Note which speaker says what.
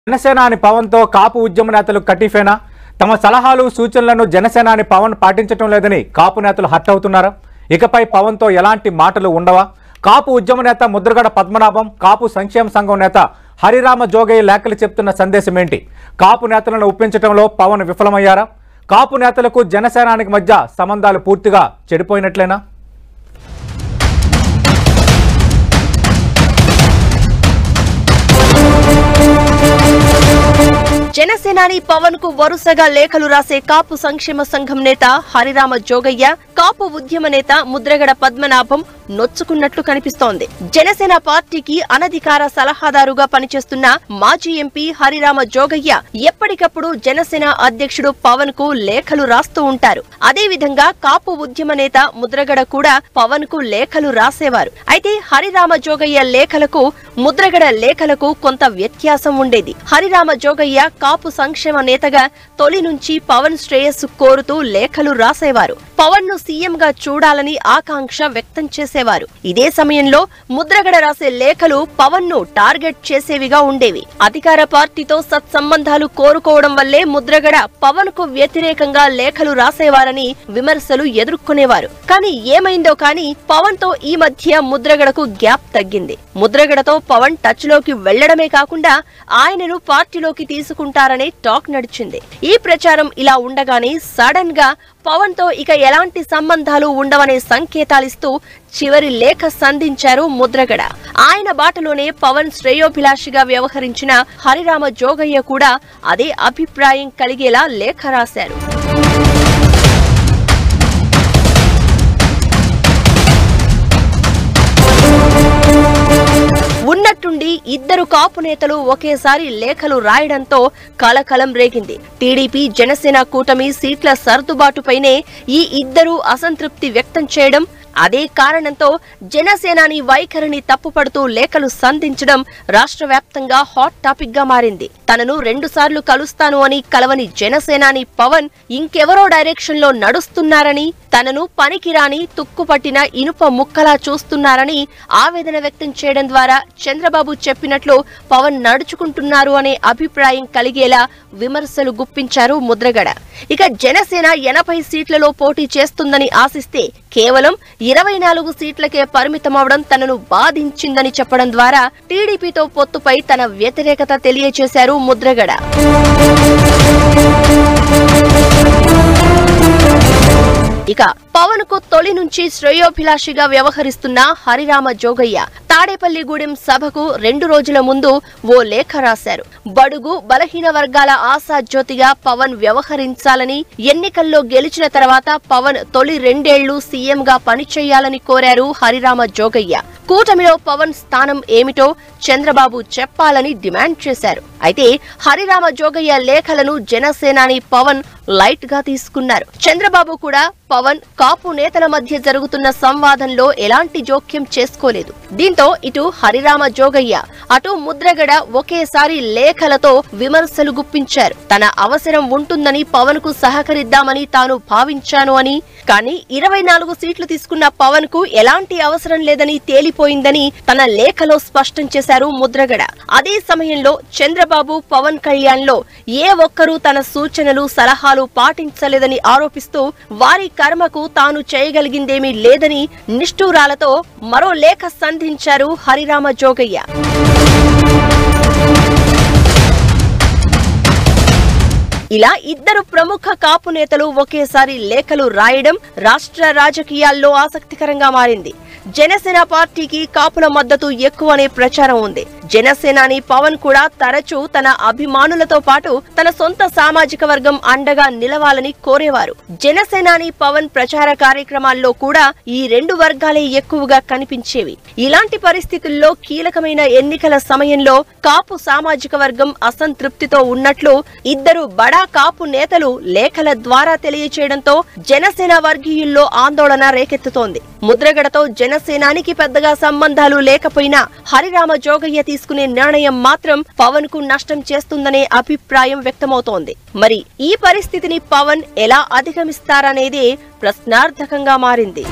Speaker 1: జనసేనాని పవన్తో కాపు ఉద్యమ నేతలు కటిఫేనా? తమ సలహాలు సూచనలను జనసేనాని పవన్ పాటించడం లేదని కాపు నేతలు హర్ట్ అవుతున్నారా? ఇకపై పవన్తో ఎలాంటి మాటలు ఉండవా? కాపు ఉద్యమ నేత ముద్రగడ పద్మనాభం, కాపు సంక్షేమ సంఘం నేత హరిరామ జోగయ్య లేఖలు చెప్తున్న సందేశం ఏంటి? కాపు నేతలను ఒప్పించడంలో పవన్ విఫలమయ్యారా? కాపు నేతలకు జనసేనానికి మధ్య సంబంధాలు పూర్తిగా చెడిపోయినట్లేనా?
Speaker 2: జనసేనాని పవన్ కు వరుసగా లేఖలు రాసే కాపు సంక్షేమ సంఘం నేత హరిరామ జోగయ్య, కాపు ఉద్యమ నేత ముద్రగడ పద్మనాభం నొచ్చుకున్నట్లు కనిపిస్తోంది. జనసేన పార్టీకి అనధికార సలహాదారుగా పనిచేస్తున్న మాజీ ఎంపీ హరిరామ జోగయ్య ఎప్పటికప్పుడు జనసేన అధ్యక్షుడు పవన్ కు లేఖలు రాస్తూ ఉంటారు. అదేవిధంగా కాపు ఉద్యమ నేత ముద్రగడ కూడా పవన్ కు లేఖలు రాసేవారు. అయితే హరిరామ జోగయ్య లేఖలకు ముద్రగడ లేఖలకు కొంత వ్యత్యాసం ఉండేది. హరిరామ జోగయ్య కాపు సంక్షేమ నేతగా తొలి నుంచి పవన్ శ్రేయస్సు కోరుతూ లేఖలు రాసేవారు. పవన్ ను సీఎం గా చూడాలని ఆకాంక్ష వ్యక్తం చేసేవారు. ఇదే సమయంలో ముద్రగడ రాసే లేఖలు పవన్ ను టార్గెట్ చేసేవిగా ఉండేవి. అధికార పార్టీతో సత్సంబంధాలు కోరుకోవడం వల్లే ముద్రగడ పవన్ కు వ్యతిరేకంగా లేఖలు రాసేవారని విమర్శలు ఎదుర్కొనేవారు. కానీ ఏమైందో కానీ పవన్ తో ఈ మధ్య ముద్రగడకు గ్యాప్ తగ్గింది. ముద్రగడతో పవన్ టచ్ లోకి వెళ్లడమే కాకుండా ఆయనను పార్టీలోకి తీసుకుంటారనే టాక్ నడిచింది. ఈ ప్రచారం ఇలా ఉండగానే సడన్ గా పవన్ తో ఇక ఎలాంటి సంబంధాలు ఉండవనే సంకేతాలిస్తూ చివరి లేఖ సంధించారు ముద్రగడ. ఆయన బాటలోనే పవన్ శ్రేయోభిలాషిగా వ్యవహరించిన హరిరామ జోగయ్య కూడా అదే అభిప్రాయం కలిగేలా లేఖ రాశారు. ఉన్నట్టుండి ఇద్దరు కాపు నేతలు ఒకేసారి లేఖలు రాయడంతో కలకలం రేగింది. టీడీపీ జనసేన కూటమి సీట్ల సర్దుబాటుపైనే ఈ ఇద్దరూ అసంతృప్తి వ్యక్తం చేయడం, అదే కారణంతో జనసేనాని వైఖరిని తప్పుపడుతూ లేఖలు సంధించడం రాష్ట్ర వ్యాప్తంగా హాట్ టాపిక్ గా మారింది. తనను 2 సార్లు కలుస్తాను అని కలవని జనసేనాని పవన్ ఇంకెవరో డైరెక్షన్ లో నడుస్తున్నారని, తనను పనికిరాని తుక్కుపట్టిన ఇనుప ముక్కలా చూస్తున్నారని ఆవేదన వ్యక్తం చేయడం ద్వారా చంద్రబాబు చెప్పినట్లు పవన్ నడుచుకుంటున్నారు అనే అభిప్రాయం కలిగేలా విమర్శలు గుప్పించారు ముద్రగడ. ఇక జనసేన 80 సీట్లలో పోటీ చేస్తుందని ఆశిస్తే కేవలం 24 సీట్లకే పరిమితమవడం తనను బాధించిందని చెప్పడం ద్వారా టీడీపీతో పొత్తుపై తన వ్యతిరేకత తెలియజేశారు ముద్రగడ. ఇక పవన్ కు తొలి నుంచి శ్రేయోభిలాషిగా వ్యవహరిస్తున్న హరిరామ జోగయ్య తాడేపల్లిగూడెం సభకు 2 రోజుల ముందు ఓ లేఖ రాశారు. బడుగు బలహీన వర్గాల ఆశాజ్యోతిగా పవన్ వ్యవహరించాలని, ఎన్నికల్లో గెలిచిన తర్వాత పవన్ తొలి 2 ఏళ్లు సీఎం గా పనిచేయాలని కోరారు హరిరామ జోగయ్య. కూటమిలో పవన్ స్థానం ఏమిటో చంద్రబాబు చెప్పాలని డిమాండ్ చేశారు. అయితే హరిరామ జోగయ్య లేఖలను జనసేనాని పవన్ లైట్ గా తీసుకున్నారు. చంద్రబాబు కూడా పవన్ కాపు నేతల మధ్య జరుగుతున్న సంవాదంలో ఎలాంటి జోక్యం చేసుకోలేదు. దీంతో ఇటు హరిరామ జోగయ్య అటు ముద్రగడ ఒకేసారి లేఖలతో విమర్శలు గుప్పించారు. తన అవసరం ఉంటుందని పవన్ కు సహకరిద్దామని తాను భావించాను అని, కానీ 24 సీట్లు తీసుకున్న పవన్ కు ఎలాంటి అవసరం లేదని తేలిపోయిందని తన లేఖలో స్పష్టం చేశారు ముద్రగడ. అదే సమయంలో చంద్రబాబు పవన్ కళ్యాణ్ లో ఏ ఒక్కరూ తన సూచనలు సలహాలు పాటించలేదని ఆరోపిస్తూ వారి కర్మకు తాను చేయగలిగిందేమీ లేదని నిష్ఠూరాలతో మరో లేఖ సంధించారు హరిరామ జోగయ్య. ఇలా ఇద్దరు ప్రముఖ కాపు నేతలు ఒకేసారి లేఖలు రాయడం రాష్ట్ర రాజకీయాల్లో ఆసక్తికరంగా మారింది. జనసేన పార్టీకి కాపుల మద్దతు ఎక్కువనే ప్రచారం ఉంది. జనసేనాని పవన్ కూడా తరచూ తన అభిమానులతో పాటు తన సొంత సామాజిక వర్గం అండగా నిలవాలని కోరేవారు. జనసేనాని పవన్ ప్రచార కార్యక్రమాల్లో కూడా ఈ 2 వర్గాలే ఎక్కువగా కనిపించేవి. ఇలాంటి పరిస్థితుల్లో కీలకమైన ఎన్నికల సమయంలో కాపు సామాజిక వర్గం అసంతృప్తితో ఉన్నట్లు ఇద్దరు బడా కాపు నేతలు లేఖల ద్వారా తెలియచేయడంతో జనసేన వర్గీయుల్లో ఆందోళన రేకెత్తుతోంది. ముద్రగడతో జనసేనానికి పెద్దగా సంబంధాలు లేకపోయినా హరిరామ జోగయ్య తీసుకునే నిర్ణయం మాత్రం పవన్ కు నష్టం చేస్తుందనే అభిప్రాయం వ్యక్తమవుతోంది. మరి ఈ పరిస్థితిని పవన్ ఎలా అధిగమిస్తారనేదే ప్రశ్నార్థకంగా మారింది.